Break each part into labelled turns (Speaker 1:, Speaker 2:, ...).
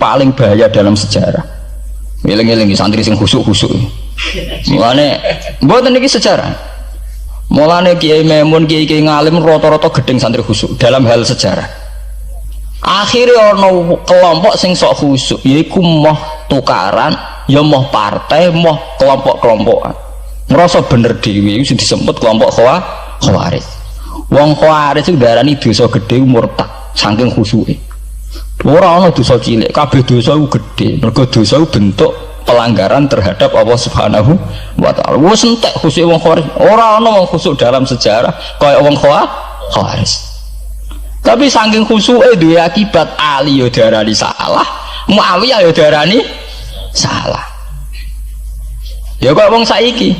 Speaker 1: paling bahaya dalam sejarah. Ngiling-ngiling santri sing khusuk-khusuk. Mulane mboten niki sejarah. Mulane Kiai Memun, Kiai ngalim rata-rata gedeng santri khusuk dalam hal sejarah. Akhirnya ono kelompok sing sok khusuk, yaiku moh tukaran, ya moh partai, moh kelompok-kelompokan. Ngerasa bener dhewe iku disebut kelompok Khawarij. Wong Khawarij itu darani dosa gedhe murtad saking khusuke. Ora ana dosa cilik, kabeh dosa iku gedhe. Mergo dosa iku bentuk pelanggaran terhadap Allah Subhanahu wa taala. Wis entek khusuke wong Khawarij. Ora ana wong khusuk dalam sejarah kaya wong Khawarij. Tapi saking khusuke duwe akibat Ali yo darani salah, Muawiyah yo darani salah. Ya kok wong saiki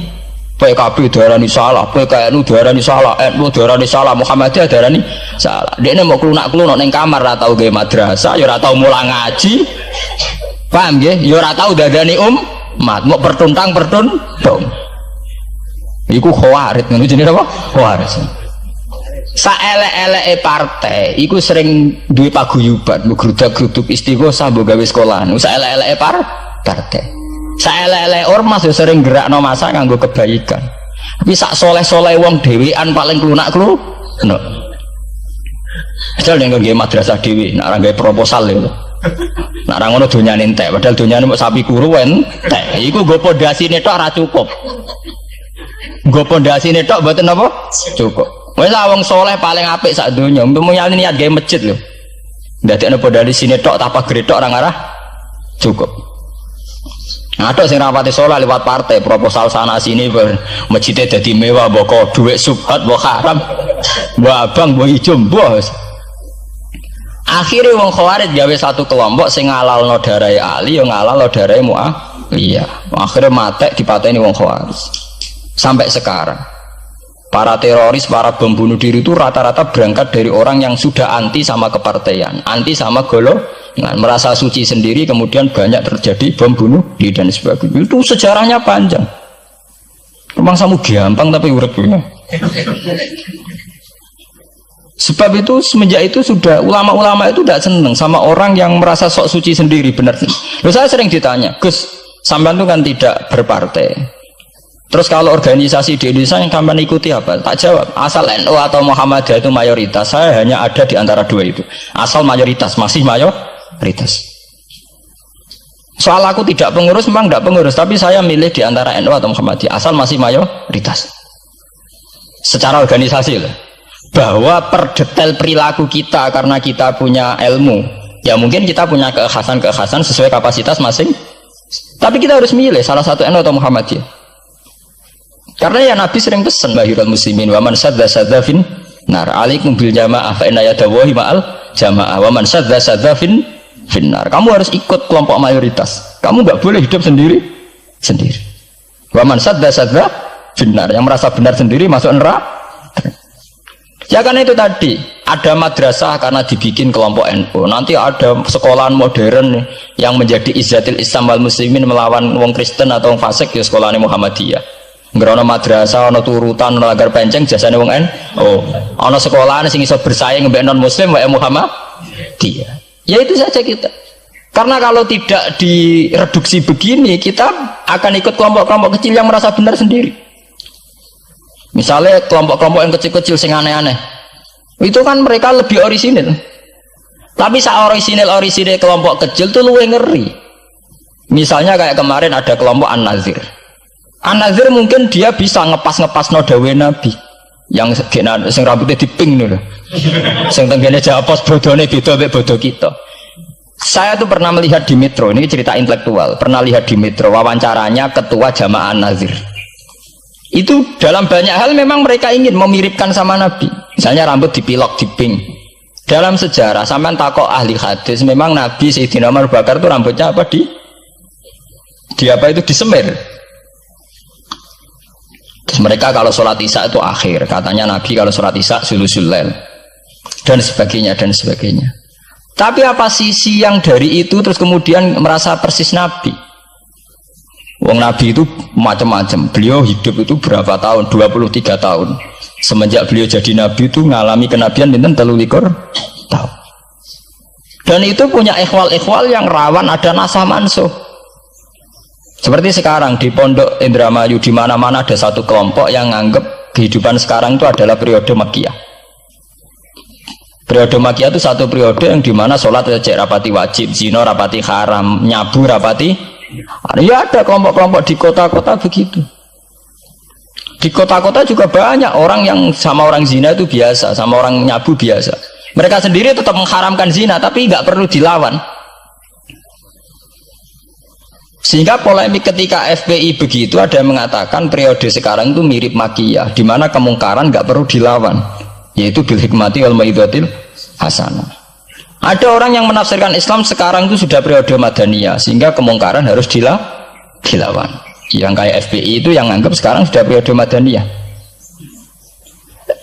Speaker 1: PKB darani salah, PKNU darani salah, NU darani salah, Muhammadiyah darani salah. Dekne mau klunak-klunuk ning kamar ora tau gawe madrasah, ya ora tau mulang ngaji. Paham nggih? Ya ora tau dadani umat, mau pertuntang-pertuntung. Iku Khawarij, ngono jenenge apa? Khawarij. Saelek-eleke partai iku sering duwe paguyuban, ngrudak-gruduk istighosah mbok gawe sekolahan. Saelek-eleke partai. Saelek-elek ormas yo sering gerakno masa nganggo kebaikan. Tapi sak soleh-soleh wong dhewean paling klunak-klunuk. Padahal nek nggawe madrasah dhewe, nek ora gawe proposal lho. Nek ora ngono donyane entek, padahal donyane mok sapi kuru entek. Iku nggo pondasine tok ora cukup. Nggo pondasine tok mboten apa? Cukup. Wis wong soleh paling apik sak donya, mumpuni niat gawe masjid lho. Ndadekno pondasine tok tanpa gretok ora ngarah cukup. Ada sing rapati sholat lewat partai proposal sana sini masjidnya jadi mewah boko duit subhat boko haram mbok abang mbok ijo mbok. Akhirnya wong Khawarij gawe satu kelompok sing ngalalno darai Ali yang ngalalno darai Muawiyah. Akhirnya matek dipateni wong Khawarij. Sampai sekarang para teroris, para bom bunuh diri itu rata-rata berangkat dari orang yang sudah anti sama kepartaian, anti sama golongan, merasa suci sendiri, kemudian banyak terjadi bom bunuh diri dan sebagainya. Itu sejarahnya panjang. Memang samu gampang tapi urip ya. Sebab itu semenjak itu sudah ulama-ulama itu tidak senang sama orang yang merasa sok suci sendiri, benar. Loh, saya sering ditanya, Gus, sampean itu kan tidak berpartai. Terus kalau organisasi di Indonesia yang kamu ikuti apa? Tak jawab. Asal NU atau Muhammadiyah itu mayoritas. Saya hanya ada di antara dua itu. Asal mayoritas, masih mayoritas. Soal aku tidak pengurus, memang tidak pengurus. Tapi saya milih di antara NU atau Muhammadiyah. Asal masih mayoritas. Secara organisasi lah. Bahwa per detail perilaku kita karena kita punya ilmu. Ya mungkin kita punya keekhasan sesuai kapasitas masing. Tapi kita harus milih salah satu NU atau Muhammadiyah. Karena ya Nabi sering pesan bahirul muslimin wa man sadza fin nar alaikum bil jamaah fa inna yadawahi ma'al jamaah wa man sadza fin nar. Kamu harus ikut kelompok mayoritas. Kamu enggak boleh hidup sendiri. Wa man sadza fin nar, yang merasa benar sendiri masuk neraka. Ya karena itu tadi ada madrasah karena dibikin kelompok NU. Nanti ada sekolahan modern yang menjadi izzatil Islam wal muslimin melawan wong Kristen atau wong fasik, ya sekolahan Muhammadiyah. Ngerono madrasah, ono turutan, ono lagar penceng, jasane wong ono sekolahan sing iso bersaing mbek non muslim wae Muhammadiyah. Ya itu saja kita. Karena kalau tidak direduksi begini, kita akan ikut kelompok-kelompok kecil yang merasa benar sendiri. Misalnya kelompok-kelompok yang kecil-kecil sing aneh-aneh. Itu kan mereka lebih orisinil. Tapi saat orisinil kelompok kecil itu luwih ngeri. Misalnya kayak kemarin ada kelompok An-Nazir. An-Nazir mungkin dia bisa ngepas no dawe Nabi yang sing rambutnya diping nih loh, sing tenggene japos bodone beda mek bodo kita. Saya tuh pernah melihat di Metro, ini cerita intelektual, pernah lihat di Metro wawancaranya ketua Jamaah An-Nazir. Itu dalam banyak hal memang mereka ingin memiripkan sama Nabi. Misalnya rambut dipilok diping. Dalam sejarah sampean takok ahli hadis, memang Nabi Sayyidina Umar Bakar tuh rambutnya apa di apa itu disemir. Terus mereka kalau sholat isya itu akhir, katanya Nabi kalau sholat isya sulusul lail dan sebagainya. Tapi apa sisi yang dari itu terus kemudian merasa persis Nabi? Wong Nabi itu macam-macam. Beliau hidup itu berapa tahun? 23 tahun. Semenjak beliau jadi Nabi itu ngalami kenabian pinten 23 tahun. Dan itu punya ikhwal-ikhwal yang rawan ada nasah mansuh. Seperti sekarang di Pondok Indramayu, di mana-mana ada satu kelompok yang nganggep kehidupan sekarang itu adalah periode Makkiyah. Periode Makkiyah itu satu periode yang dimana sholat cek rapati wajib, zina rapati haram, nyabu rapati. Ya ada kelompok-kelompok di kota-kota begitu. Di kota-kota juga banyak orang yang sama orang zina itu biasa, sama orang nyabu biasa. Mereka sendiri tetap mengharamkan zina, tapi nggak perlu dilawan. Sehingga polemik ketika FPI begitu, ada yang mengatakan periode sekarang itu mirip Makkiyah, di mana kemungkaran nggak perlu dilawan, yaitu bil hikmati wal mau'izatil hasanah. Ada orang yang menafsirkan Islam sekarang itu sudah periode Madaniyah, sehingga kemungkaran harus dilawan. Yang kayak FPI itu yang anggap sekarang sudah periode Madaniyah.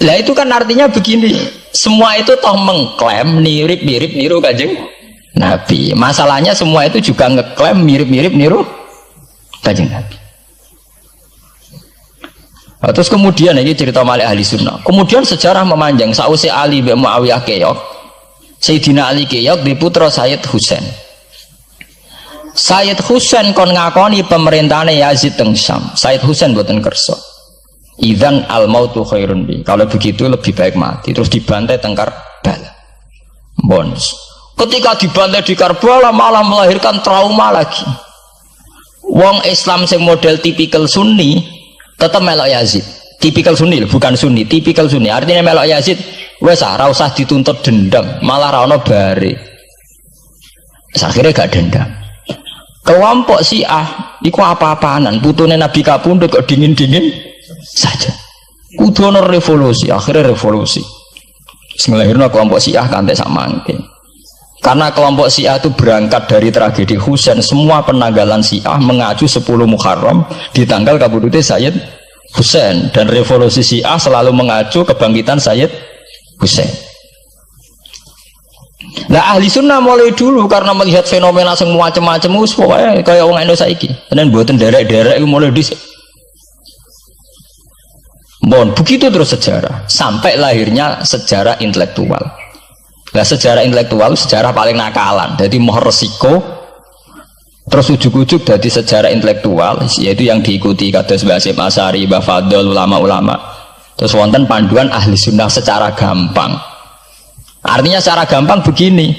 Speaker 1: Lah itu kan artinya begini, semua itu toh mengklaim mirip-mirip niru Kanjeng Nabi. Masalahnya semua itu juga ngeklaim mirip-mirip niru Kanjeng Nabi. Nah, terus kemudian ini cerita Malik ahli sunnah. Kemudian sejarah memanjang. Sausi Ali bin Muawiyah keok, Sayyidina Ali keok di putra Sayyid Husain. Sayyid Husain kon ngakoni pemerintahane Yazid teng Syam. Sayyid Husain boten kersa. Idzan al mautu khairun bi. Kalau begitu lebih baik mati. Terus dibantai teng Karbala. Bons. Ketika dibantai di Karbala malah melahirkan trauma lagi. Wong Islam sing model tipikal Sunni tetap melok Yazid. Tipikal Sunni bukan Sunni, tipikal Sunni. Artinya melok Yazid wes ora usah dituntut dendam, malah ra ono bare. Akhirnya gak dendam. Kelompok Syiah iku apa-apaanan, putune Nabi kapundhut kok dingin-dingin saja. Kudu ono revolusi, akhirnya revolusi. Ngelahirno kelompok Syiah kanthi sak mangke. Karena kelompok Syiah itu berangkat dari tragedi Husain, semua penanggalan Syiah mengacu 10 Muharram di tanggal kabudute Sayyid Husain, dan revolusi Syiah selalu mengacu kebangkitan Sayyid Husain. Nah ahli sunnah mulai dulu karena melihat fenomena semua macam-macam pokoknya kayak orang Indonesia iki. Dan buatan derek-derek itu mulai dis. Bon, begitu terus sejarah sampai lahirnya sejarah intelektual. Nah sejarah intelektual sejarah paling nakalan. Jadi mau resiko terus ujuk-ujuk dari sejarah intelektual yaitu yang diikuti kados Mbah Hasyim Asy'ari, Mbah Fadl, ulama-ulama. Terus wonten panduan ahli sunnah secara gampang. Artinya secara gampang begini,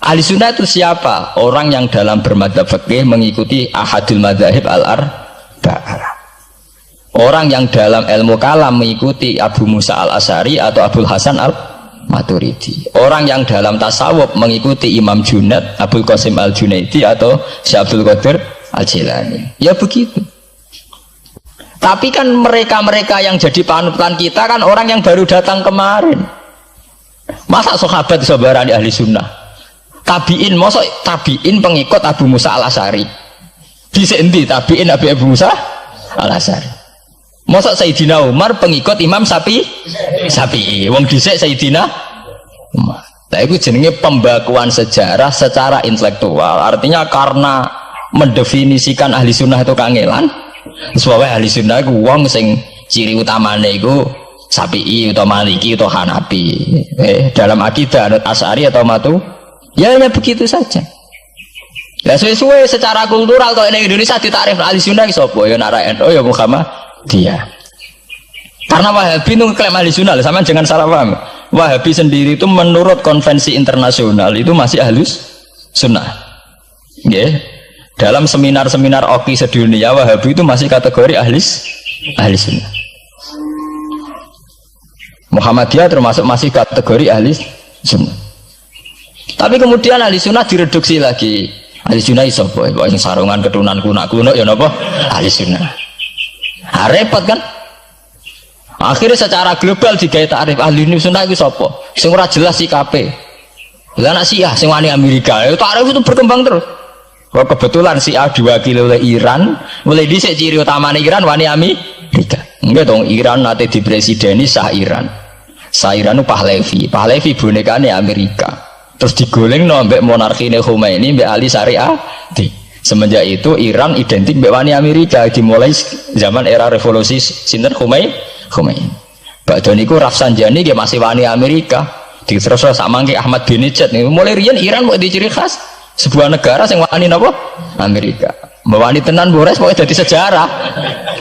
Speaker 1: ahli sunnah itu siapa? Orang yang dalam bermadzhab fikih mengikuti ahadul madzahib al-arba'ah. Orang yang dalam ilmu kalam mengikuti Abu Musa al-Asy'ari atau Abul Hasan al-Maturidi. Orang yang dalam tasawuf mengikuti Imam Junaid, Abul Qasim al-Junaidi atau Syekh Abdul Qadir al-Jilani. Ya begitu. Tapi kan mereka-mereka yang jadi panutan kita kan orang yang baru datang kemarin. Masa sahabat sabarani ahli sunnah? Tabiin, masa tabiin pengikut Abu Musa al-Asy'ari? Bisa endi tabiin Abu Musa al-Asy'ari? Masa Sayyidina Umar pengikut Imam Syafi'i? Wong dhisik Sayyidina Umar. Nah, itu jenenge pembakuan sejarah secara intelektual. Artinya karena mendefinisikan ahli sunnah itu kangelan. Sebabnya ahli sunnah itu wong sing ciri utamanya itu Syafi'i atau Maliki atau Hanafi. Dalam akidah ada Asy'ari atau Matu. Ya hanya begitu saja. Ya sesuai secara kultural kalau di Indonesia ditarif ahli sunnah sapa ya naraen oh ya Muhammadiyah. Karena Wahabi itu klaim ahli sunnah, sama jangan salah paham. Wahabi sendiri itu menurut konvensi internasional itu masih ahlus sunnah. Nggih. Dalam seminar-seminar OKI sedunia Wahabi itu masih kategori ahli sunnah. Muhammadiyah termasuk masih kategori ahli sunnah. Tapi kemudian ahli sunnah direduksi lagi. Ahli sunnah iso boy, sing sarungan ketunan kuno ya napa? Ahli sunnah. Ah, repot kan? Akhirnya secara global digawe takrif ahli sunnah iku sapa? Sing ora jelas sikape. Lah anak Syiah sing wani Amerika, takrif itu berkembang terus. Kok kebetulan Syiah diwakili oleh Iran, mulai dhisik ciri utamane Iran wani Amerika. Enggak dong, Iran nanti di presideni Shah Iran. Shah Iran itu Pahlavi bonekane Amerika. Terus digoleng ambek monarkine Khomeini mbek Ali Syariah. Semenjak itu Iran identik mbek wani Amerika dimulai zaman era revolusi sinten Khomeini. Badhe niku Rafsanjani dia masih wani Amerika. Terus sama kayak Ahmad bin Nijat nih. Mulai rian Iran mau di ciri khas sebuah negara yang wani apa? Amerika. Wani tenan Bores pokoknya jadi sejarah.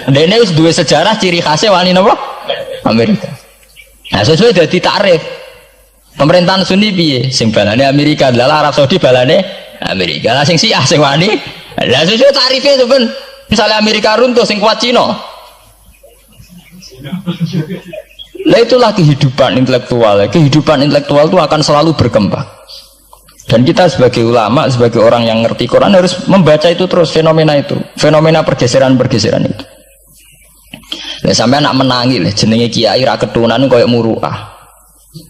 Speaker 1: Dene wis duwe sejarah ciri khasnya wani apa? Amerika. Nah sesuai jadi tarif. Pemerintahan Sunni piye? Sing balane Amerika, lala Arab Saudi balane Amerika. Lah sing Syiah sing wani. Lah sesuai tarifnya itu ben. Misalnya Amerika runtuh sing kuat Cina. Lah itulah kehidupan intelektual. Kehidupan intelektual itu akan selalu berkembang. Dan kita sebagai ulama, sebagai orang yang ngerti Quran harus membaca itu terus, fenomena itu, fenomena pergeseran-pergeseran itu. Lah sampai anak menangi lah, jenenge kiai ra ketunan koyo muruah.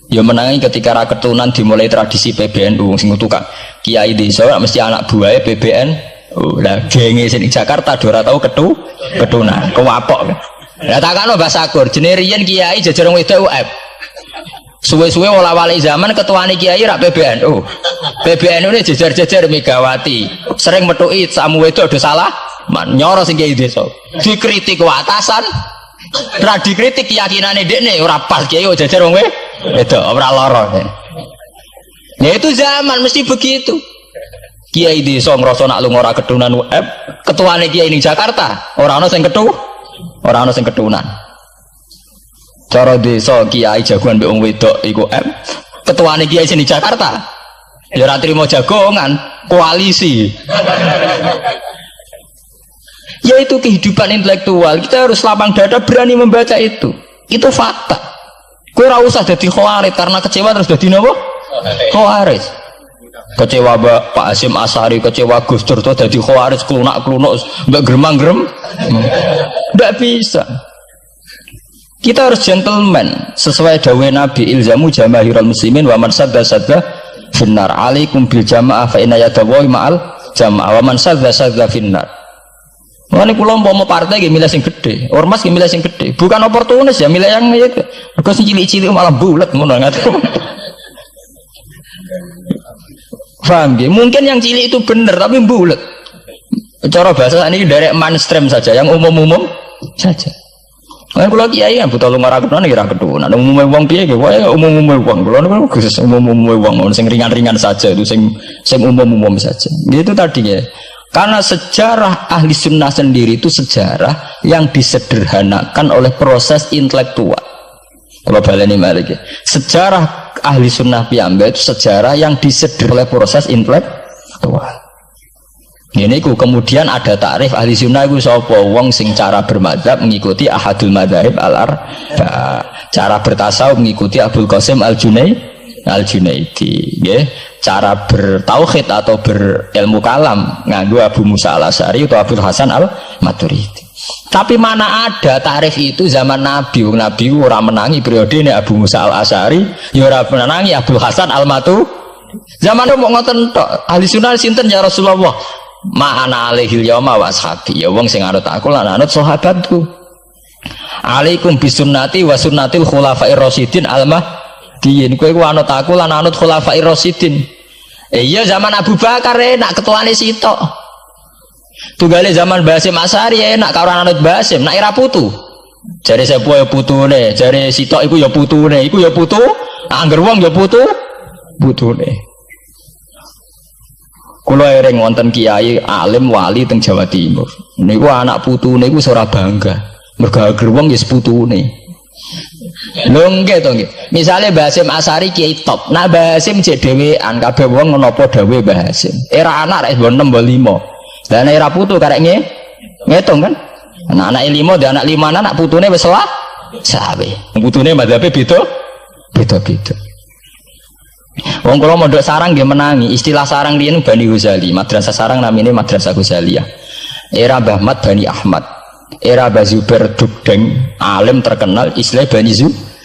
Speaker 1: Ya menangi ketika ra ketunan dimulai tradisi PBNU sing tukang kiai desa mesti anak buahe PBNU. Lah genge sing Jakarta ora tau ketunan, kewapok. Lah takano Mbah Sakur, jenenge riyen kiai jajar wong wedok UF. Suwe-suwe wala-wali zaman ketuane kiai rak PBNU. PBNU ini jajar-jajar Megawati. Sering metuki samu wedok do salah, nyoro sing kiai desa. Dikritik ku atasan, ra dikritik keyakinane dekne ora pas kiai jajar wong wedok, ora lara. Ya itu zaman mesti begitu. Kiai desa ngrasa nak lunga ora ketunan UF, ketuane kiai ning Jakarta, ora ana sing orang sing ketunan. Cara desa kiai jagoan mbek wong wedok iku ketuane kiai sing di Jakarta. Ya ora trimo jagongan, koalisi. Ya itu kehidupan intelektual. Kita harus lapang dada berani membaca itu. Itu fakta. Kowe ora usah dadi khawarij karena kecewa terus dadi napa? Khawarij. Kecewa Pak Hasyim Asy'ari, kecewa Gus Dur tuh jadi khawarij klunak-klunuk mbak geremang-gerem. Tidak bisa. Kita harus gentleman sesuai dawuh Nabi ilzamu jamaahirul muslimin wa man sadda finnar alaikum bil jamaah fa inna yadallahi ma'al jamaah wa man sadda finnar. Mane kula umpama partai nggih milih sing gedhe, ormas nggih milih sing gedhe. Bukan oportunis ya milih yang itu. Mergo sing cilik-cilik malah bulet ngono ngaten. Paham nggih? Mungkin yang cilik itu benar tapi bulet. Cara bahasa ini dari mainstream saja, yang umum-umum saja. Kan kula kiai kan buta lunga ra ketunan ya ra ketunan. Umume wong piye nggih wae umum-umume wong. Kula niku khusus umum-umume wong, sing ringan-ringan saja itu sing umum-umum saja. Gitu tadi ya. Karena sejarah ahli sunnah sendiri itu sejarah yang disederhanakan oleh proses intelektual. Kalau baleni malih sejarah ahli sunnah piyambak itu sejarah yang disederhanakan oleh proses intelektual. Ini kemudian ada takrif ahli sunnah itu sapa wong sing cara bermadzhab mengikuti ahadul madzhab al-arba, cara bertasawuf mengikuti Abdul Qasim al-Junaidi, nggih. Cara bertauhid atau berilmu kalam nganggo Abu Musa al-Asy'ari atau Abdul Hasan al-Maturidi. Tapi mana ada takrif itu zaman Nabi? Nabi ora menangi periode ini Abu Musa al-Asy'ari, ya ora menangi Abdul Hasan al-Maturidi. Zaman itu mau ngoten tok. Ahli sunnah sinten ya Rasulullah? Ma'ana alaihil yauma wa ashabi. Ya wong sing anut aku lan anut sahabatku. Alaikum bisunnati wa sunnatil khulafair rasyidin al-mahdiyyin. Kowe ku anut aku lan anut khulafair rasyidin. Iya zaman Abu Bakar enak ketuane sitok. Tunggale zaman Basim Asy'ari enak karo anut Basim, nak era putu. Jare sepo ya putune, jare sitok iku ya putune, iku ya putu, angger wong ya putune. Kula ereng wonten kiai alim wali teng Jawa Timur. Niku anak putune iku ora bangga. Mergo ager wong ya putune. Lho nggih to nggih. Misale Basim Asy'ari kiai top. Nah Basim jek dhewean kabeh wong menapa dawuh Basim. Era anak rek 6 5. Lah nek era putu karek ngitung kan. Anak-anak 5 dan anak 5 anak putune wis sawe. Putune madzhabe beda-beda. Wong kula mondok sarang nggih menangi. Istilah sarang riyen Bani Ghazali, madrasah sarang namine Madrasah Ghazaliyah. Era Mbah Mat Bani Ahmad, era Mbah Zubair Dugdeng, alim terkenal istilah Bani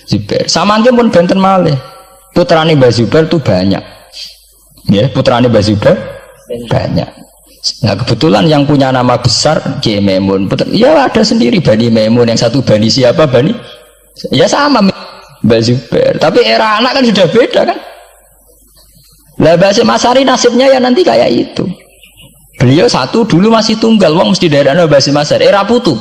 Speaker 1: Zubair. Samangke pun benten malih. Putrane Mbah Zubair itu banyak. Ya, putrane Mbah Zubair banyak. Nah, kebetulan yang punya nama besar Kiai Maimun. Ya ada sendiri Bani Maimun, yang satu Bani siapa Bani? Ya sama Mbah Zubair. Tapi era anak kan sudah beda kan? Lah Basim Asy'ari nasibnya ya nanti kayak itu. Beliau satu dulu masih tunggal, wong mesti daerahnya Basim Asy'ari. Era putu.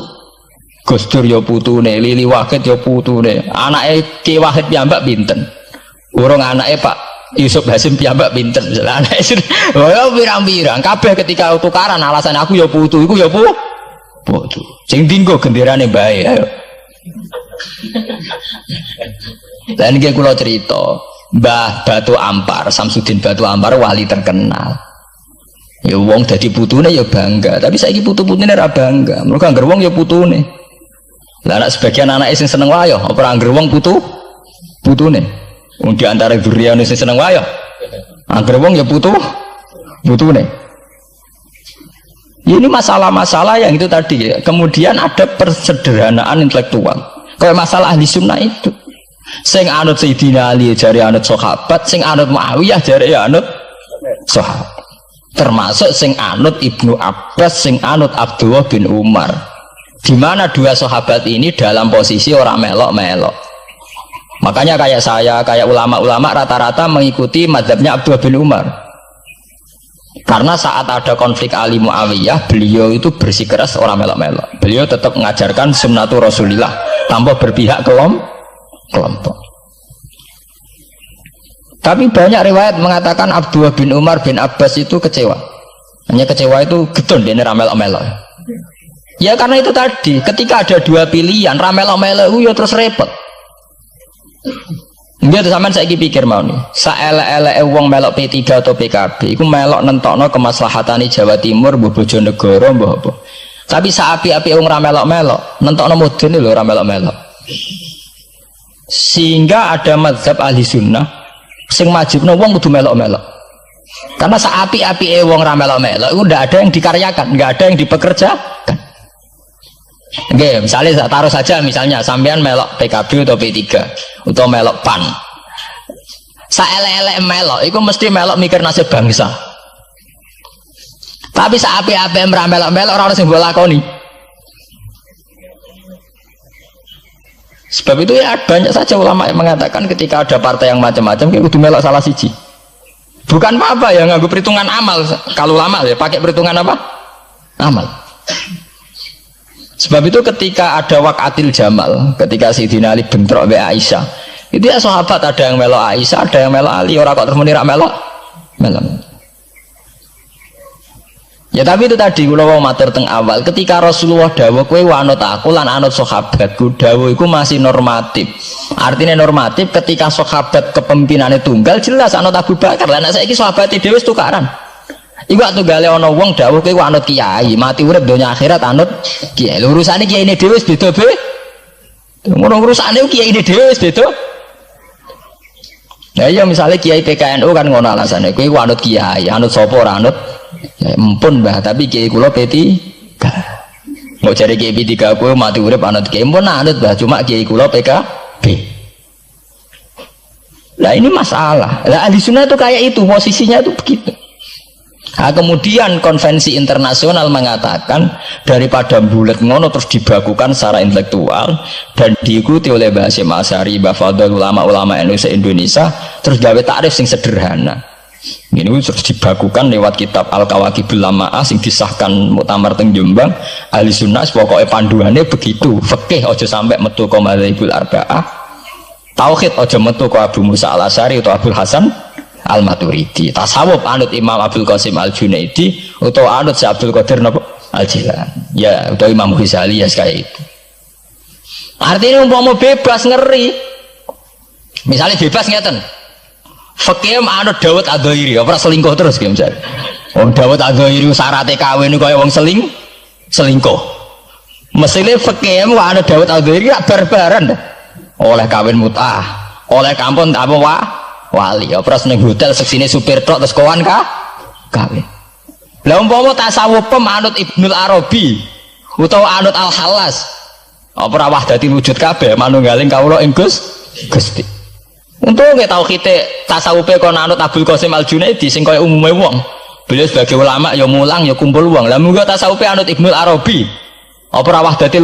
Speaker 1: Gus Dur ya putune, Lili Wahid ya putune. Anake Ki Wahid piyambak pinten? Urung anake Pak Yusuf Hasim piyambak pinter. Anake oh pirang-pirang kabeh ketika tukaran alasan aku ya putu iku ya putu. Sing dinggo genderane bae ayo. Dan iki kula cerita, Mbah Batu Ampar, Samsudin Batu Ampar wali terkenal. Ya wong dadi putune ya bangga, tapi saiki putu-putune ora bangga. Mergo angger wong ya putune. Lah anak sebagian anake sing seneng wayo, apa angger wong putune. Wong di antara duriyane sing seneng wayo. Angger wong ya putune. Ini masalah-masalah yang itu tadi. Kemudian ada persederhanaan intelektual. Kayak masalah ahli sunnah itu. Sing anut Sayyidina Ali jari anut sahabat, sing anut Muawiyah jari anut sahabat. Termasuk sing anut Ibnu Abbas, sing anut Abdullah bin Umar. Di mana dua sahabat ini dalam posisi orang melok-melok. Makanya kayak saya, kayak ulama-ulama rata-rata mengikuti mazhabnya Abdullah bin Umar. Karena saat ada konflik Ali Muawiyah, beliau itu bersikeras orang melok-melok. Beliau tetap mengajarkan sunnatul Rasulillah tanpa berpihak kelompok. Tapi banyak riwayat mengatakan Abdullah bin Umar bin Abbas itu kecewa. Hanya kecewa itu getun dia melok-melok. Ya karena itu tadi, ketika ada dua pilihan, ramelok-melok itu ya terus repot. Dia tuh sampean saiki pikir mau nih, saelek-eleke wong melok P3 atau PKB, iku melok nentokno kemaslahatane Jawa Timur, mbah Bojonegoro, mbah apa. Tapi saapi-api wong ra melok-melok, nentokno mudun lho ora melok-melok. Sehingga ada mazhab ahli sunnah sing majibno wong kudu melok-melok. Karena saapi-api wong ra melok-melok iku ndak ada yang dikaryakan, nggak ada yang dipekerjakan. Oke, misalnya taruh saja misalnya sampean melok PKB atau P3 atau melok PAN. Saelek-elek melok, itu mesti melok mikir nasib bangsa. Tapi saapi-api melok-melok orang sing mbok lakoni. Sebab itu ya banyak saja ulama yang mengatakan ketika ada partai yang macam-macam kayak kudu melok salah siji. Bukan apa-apa ya nganggo perhitungan amal. Kalau ulama ya pakai perhitungan apa? Amal. Sebab itu ketika ada waqatil Jamal, ketika Sayyidina Ali bentrok be Aisyah, itu ya sahabat ada yang melok Aisyah, ada yang melok Ali, orang kok terus muni ra melok. Ya tapi itu tadi kula wau matur teng awal, ketika Rasulullah dawuh kowe anut aku lan anut sahabatku, dawuh iku masih normatif. Artinya normatif ketika sahabat kepemimpinannya tunggal jelas anut Abu Bakar. Lah nek saiki sahabate dhewe wis tukaran. Iku tunggale ana wong dawuh kowe anut kiai, mati urip donya akhirat anut kiai. Urusane kiai ini dhewe wis beda be. Ngono urusane kiai ini dhewe wis beda. Nah iya misalnya kiai PKNU kan ngono alasane, kowe anut kiai, anut sapa ora anut? Ya empun Mbah, tapi kiai kula P3. Mau cari kiai P3 kowe mati urip anut kiai, empun anut Mbah, cuma kiai kula PKB. Lah ini masalah. Lah ahli sunnah itu kayak itu, posisinya itu begitu. Nah, kemudian konvensi internasional mengatakan daripada bulat ngono terus dibakukan secara intelektual dan diikuti oleh Mbah Hasyim Asy'ari, Mbah Fadl, ulama-ulama Indonesia terus gawe takrif sing sederhana. Ini terus dibakukan lewat kitab Al-Kawakibul Lama'ah sing disahkan muktamar teng Jombang. Ahli sunnah pokoknya panduannya begitu. Fikih aja sampai metu ka madzhabul arba'ah. Tauhid aja metu ka Abu Musa Al-Asy'ari atau Abdul Hasan Al-Maturidi. Tasawuf anut Imam Abdul Qasim Al-Junaidi atau anut si Abdul Qadir Al-Jilani. Ya, atau Imam Ghazali ya kayak itu. Artinya umpama bebas ngeri. Misalnya bebas ngeten. Fikih anut Dawud Ad-Dhairi, ora selingkuh terus ki misalnya. Wong Dawud Ad-Dhairi syaratnya kawin kaya wong selingkuh. Mesine fikih anut Dawud Ad-Dhairi rak barbaran. Oleh kawin mut'ah, oleh kampung apa wali, ya pras ning hotel seksine supir tok terus kawan kawin. Lah umpama tasawuf anut Ibnul Arabi utawa anut Al-Halas, apa ora wahdati wujud kabeh manunggaling kawula ing Gusti. Untunge tauhide tasawufe kon anut Abdul Qasim Al-Junaidi sing kaya umume wong. Beliau sebagai ulama ya mulang ya kumpul wong. Lah munggo tasawufe anut Ibnul Arabi, apa ora wahdati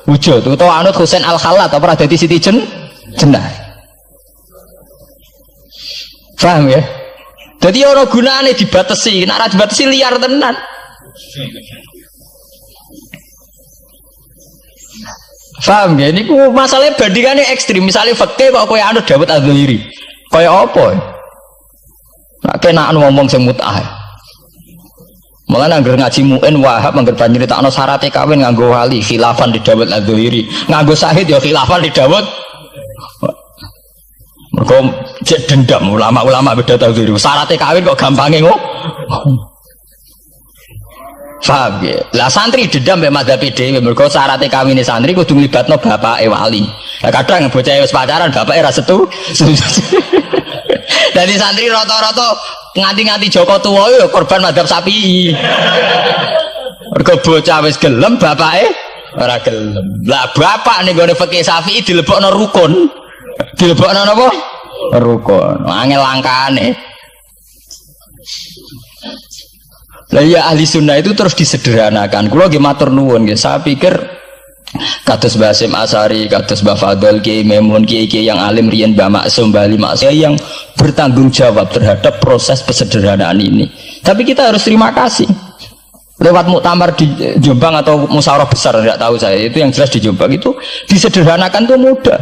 Speaker 1: wujud utawa anut Husain Al-Khallat, apa ora dadi Siti Jenah. Paham ya? Jadi orang gunane dibatasi, nek ora dibatasi liar tenan. Paham ya? Ini masalahnya bandingannya ekstrim. Misalnya fakih kok kowe anut Dawud Ad-Dhairi, Kaya apa? Nak kena ngomong sing mut'ah. Mulane anggere ngaji muin Wahab anggere nyritakno syaraté kawin nganggo wali khilafan di Dawud al-Zuhairi, nganggo syahid ya khilafan di Dawud. Mergo cek dendam ulama-ulama beda tau diri. Syaraté kawin kok gampange ngono. Paham ya? Lah santri dendam mbek madzhab dhewe mergo syaratnya kawine santri kudu nglibatno bapake wali. Lah kadang bocah wis pacaran bapake ra setu. Dadi santri rata-rata nganti-nganti Joko tuwa ya korban madzhab sapi. Mergo bocah wis gelem bapake ora gelem. Lah bapak ning gone fikih Syafi'i dilebokno rukun. Dilebokno napa? Rukun. Angel langkane. Lah ya ahli sunnah itu terus disederhanakan. Kulo nggih matur nuwun nggih. Saya pikir kados Mbah Hasyim Asy'ari, kados Mbah Fadl, Kiai Memun, Kiai yang alim riyen Mbah Maksum, Bali Maksum yang bertanggung jawab terhadap proses kesederhanaan ini. Tapi kita harus terima kasih. Lewat muktamar di Jombang atau musyawarah besar tidak tahu saya, itu yang jelas di Jombang itu disederhanakan tuh mudah.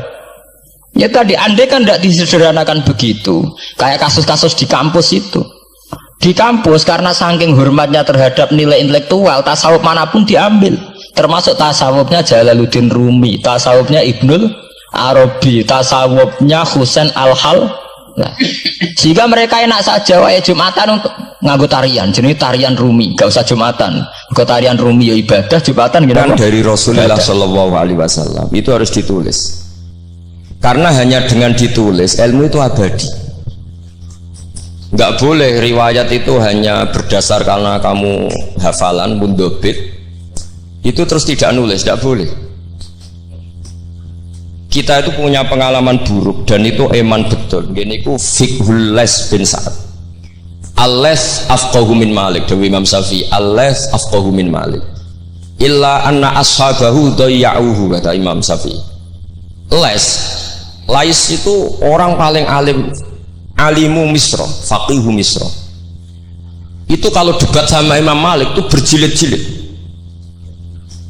Speaker 1: Ya tadi andai kan tidak disederhanakan begitu, kayak kasus-kasus di kampus itu. Di kampus karena saking hormatnya terhadap nilai intelektual, tasawuf manapun diambil, termasuk tasawufnya Jalaluddin Rumi, tasawufnya Ibnul Arabi, tasawufnya Husain Al-Hal. Nah, sehingga mereka enak saja wae Jumatan untuk nganggo tarian, jenis tarian Rumi, gak usah Jumatan. Ke tarian Rumi ya ibadah, Jumatan gitu.
Speaker 2: Kan dari Rasulullah Shallallahu Alaihi Wasallam itu harus ditulis, karena hanya dengan ditulis ilmu itu abadi. Nggak boleh riwayat itu hanya berdasar karena kamu hafalan mundobit itu terus tidak nulis, tidak boleh. Kita itu punya pengalaman buruk dan itu eman betul. Gini ku fiqhul Les bin Sa'ad. Al-Les afqahu min Malik, dari Imam Syafi'i. Al-Les afqahu min Malik. Illa anna ashabahu dayya'uhu, kata Imam Syafi'i. Lais itu orang paling alim, alimu Misra, faqihu Misra. Itu kalau debat sama Imam Malik itu berjilid-jilid.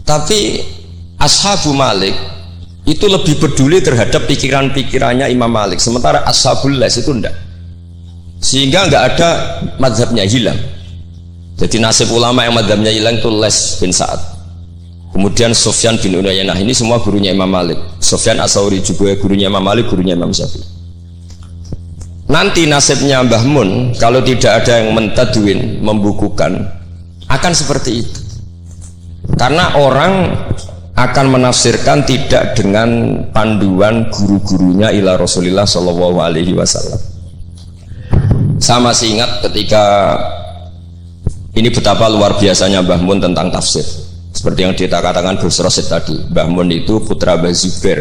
Speaker 2: Tapi ashabu Malik itu lebih peduli terhadap pikiran-pikirannya Imam Malik, sementara ashabul Les itu enggak. Sehingga enggak ada mazhabnya hilang. Jadi nasib ulama yang mazhabnya hilang itu Les bin Sa'ad. Kemudian Sufyan bin Uyainah, ini semua gurunya Imam Malik. Sufyan As-Tsauri juga gurunya Imam Malik, gurunya Imam Syafi'i. Nanti nasibnya Mbah Mun kalau tidak ada yang mentadwin, membukukan, akan seperti itu. Karena orang akan menafsirkan tidak dengan panduan guru-gurunya ila Rasulullah Shallallahu Alaihi Wasallam. Saya masih ingat ketika ini betapa luar biasanya Mbah Mun tentang tafsir. Seperti yang kita katakan Gus Rosid tadi, Mbah Mun itu putra Mbah Zubair,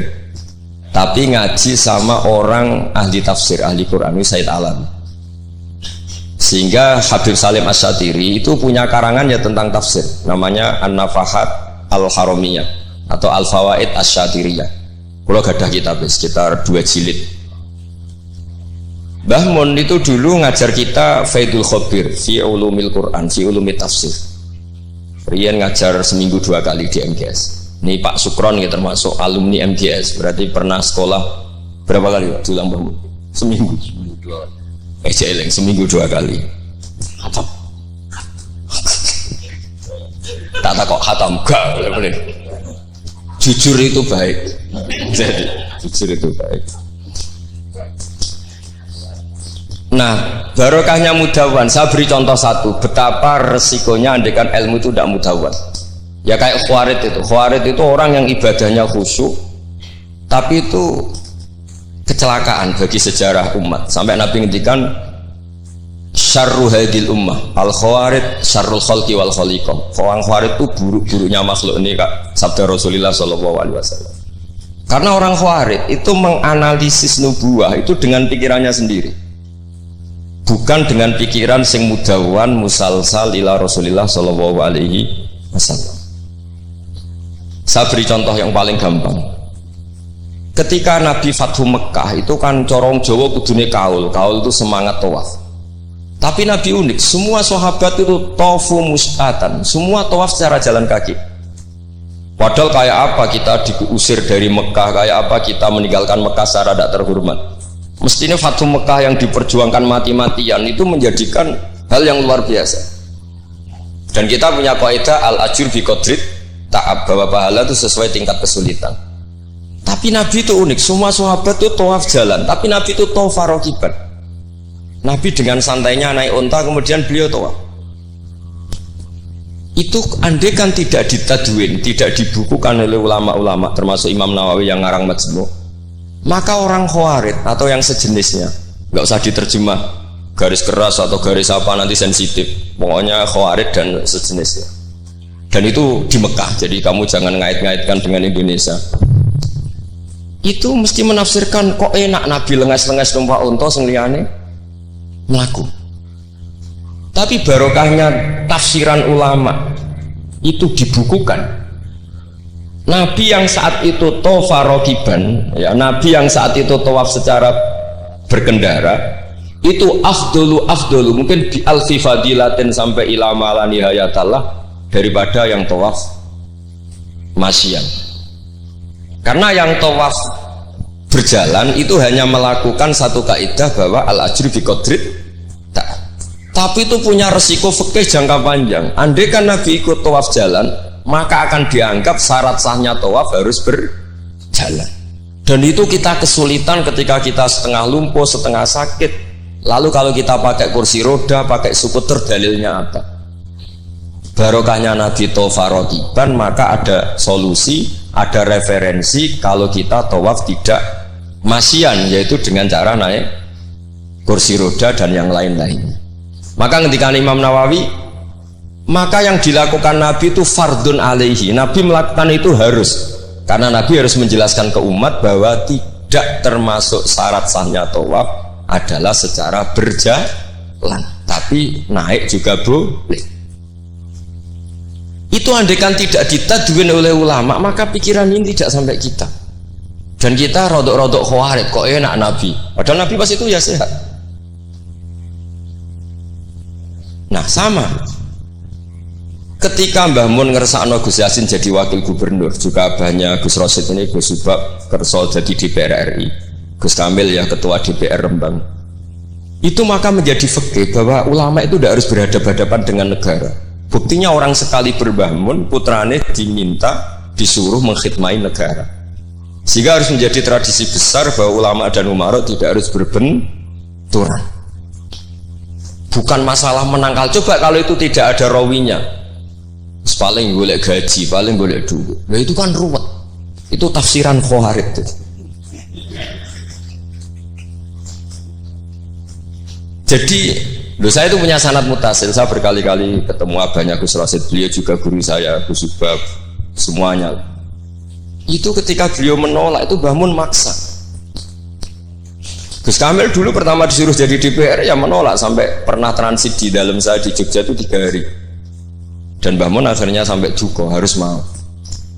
Speaker 2: tapi ngaji sama orang ahli tafsir, ahli Quran, Said Alam. Sehingga Habib Salim Asy-Syatiri itu punya karangan ya tentang tafsir, namanya An-Nafahat Al-Haramiyah atau Al-Fawaid Asy-Syatiriyah. Kalau gadah kitab sekitar 2 jilid. Mbah Mun itu dulu ngajar kita Faidul Khobir fi ulumil Quran, fi ulumit tafsir. Rian ngajar seminggu 2 kali di MGS. Ini Pak Sukron ya termasuk alumni MGS, berarti pernah sekolah berapa kali diulang Mbah Mun? Seminggu 2 kali. Jeleng seminggu 2 kali. Khatam. Tak kok khatam gak boleh. Jujur itu baik. Jadi jujur itu baik. Nah, barokahnya mudawan. Saya beri contoh satu, betapa resikonya andekan ilmu itu tidak mudawan. Ya kayak Khawarij itu. Khawarij itu orang yang ibadahnya khusyuk, tapi itu kecelakaan bagi sejarah umat. Sampai Nabi ngendikan syarru hadil ummah al khawarij syarrul khalqi wal khaliqah. Orang Khawarij itu buruk-buruknya makhluk, ini Kak sabda Rasulullah Shallallahu Alaihi Wasallam. Karena orang Khawarij itu menganalisis nubuah itu dengan pikirannya sendiri, bukan dengan pikiran sing mudawan musalsal ila Rasulullah Shallallahu Alaihi Wasallam. Saya beri contoh yang paling gampang. Ketika Nabi Fathu Mekah itu kan corong Jawa kudune kaul itu semangat tawaf. Tapi Nabi unik, semua sahabat itu tofu mus'atan, semua tawaf secara jalan kaki. Padahal kayak apa kita diusir dari Mekah, kayak apa kita meninggalkan Mekah secara tidak terhormat. Mestinya Fathu Mekah yang diperjuangkan mati-matian itu menjadikan hal yang luar biasa. Dan kita punya kaidah al-ajur bi qadrit ta'ab, bahwa pahala itu sesuai tingkat kesulitan. Tapi Nabi itu unik, semua sahabat itu tawaf jalan, tapi Nabi itu tawaf rakiban. Nabi dengan santainya naik unta, kemudian beliau tawaf. Itu andai kan tidak ditadwin, tidak dibukukan oleh ulama-ulama, termasuk Imam Nawawi yang ngarang Majmu', maka orang Khawarij atau yang sejenisnya, nggak usah diterjemah garis keras atau garis apa nanti sensitif, pokoknya Khawarij dan sejenisnya. Dan itu di Mekah, jadi kamu jangan ngait-ngaitkan dengan Indonesia. Itu mesti menafsirkan kok enak Nabi lengas-lengas numpak unta sing liyane mlaku. Tapi barokahnya tafsiran ulama itu dibukukan. Nabi yang saat itu tawaf rakiban, ya, Nabi yang saat itu tawaf secara berkendara, itu afdolu mungkin bi alfi fadilatin sampai ila mala nihayatallah daripada yang tawaf masyian. Karena yang tawaf berjalan itu hanya melakukan satu kaidah bahwa al ajri bi qadrit ta'ab. Tapi itu punya resiko fikih jangka panjang. Andai kan Nabi ikut tawaf jalan, maka akan dianggap syarat sahnya tawaf harus berjalan. Dan itu kita kesulitan ketika kita setengah lumpuh, setengah sakit. Lalu kalau kita pakai kursi roda, pakai skuter, dalilnya apa? Barokahnya Nabi tawaf rakiban, maka ada solusi, ada referensi kalau kita tawaf tidak masyian, yaitu dengan cara naik kursi roda dan yang lain-lainnya. Maka ketika Imam Nawawi, maka yang dilakukan Nabi itu fardun alaihi, Nabi melakukan itu harus, karena Nabi harus menjelaskan ke umat bahwa tidak termasuk syarat sahnya tawaf adalah secara berjalan, tapi naik juga boleh. Itu andaikan tidak ditadwin oleh ulama, maka pikiran ini tidak sampai kita. Dan kita rodok-rodok Khawarij, kok enak Nabi, padahal Nabi pas itu ya sehat. Nah sama, ketika Mbah Mun ngersakno Gus Yasin jadi wakil gubernur, juga banyak Gus Rosid ini, Gus Subak kerso jadi DPR RI, Gus Kamil ya ketua DPR Rembang. Itu maka menjadi fikih bahwa ulama itu tidak harus berhadapan-hadapan dengan negara. Buktinya orang sekali Mbah Mun, putrane diminta disuruh mengkhidmati negara. Sehingga harus menjadi tradisi besar bahwa ulama dan umarok tidak harus berbenturan. Bukan masalah menangkal. Coba kalau itu tidak ada rawinya, paling golek gaji, paling golek duit, nah itu kan ruwet. Itu tafsiran Khawarij itu. Jadi saya itu punya sanad mutasil. Saya berkali-kali ketemu abahnya Gus Rosid, beliau juga guru saya, Gus Subab, semuanya. Itu ketika beliau menolak itu Mbah Mun maksa. Gus Kamil dulu pertama disuruh jadi DPR ya menolak, sampai pernah transit di dalam saya di Jogja itu 3 hari. Dan Mbah Mun akhirnya sampai duka harus mau.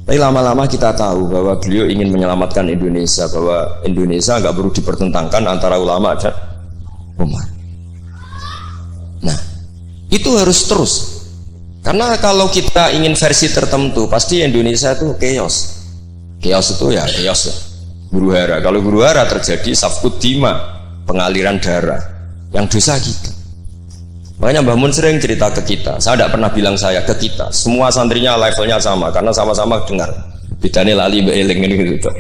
Speaker 2: Tapi lama-lama kita tahu bahwa beliau ingin menyelamatkan Indonesia, bahwa Indonesia nggak perlu dipertentangkan antara ulama dan umat. Nah, itu harus terus. Karena kalau kita ingin versi tertentu, pasti Indonesia itu chaos. Chaos itu ya chaos ya. Huru-hara. Kalau huru-hara terjadi safkut dima, pengaliran darah, yang dosa kita. Makanya Mbah Mun sering cerita ke kita. Saya tidak pernah bilang saya, ke kita. Semua santrinya levelnya sama, karena sama-sama dengar. Bedanya lali mbak eling ini gitu.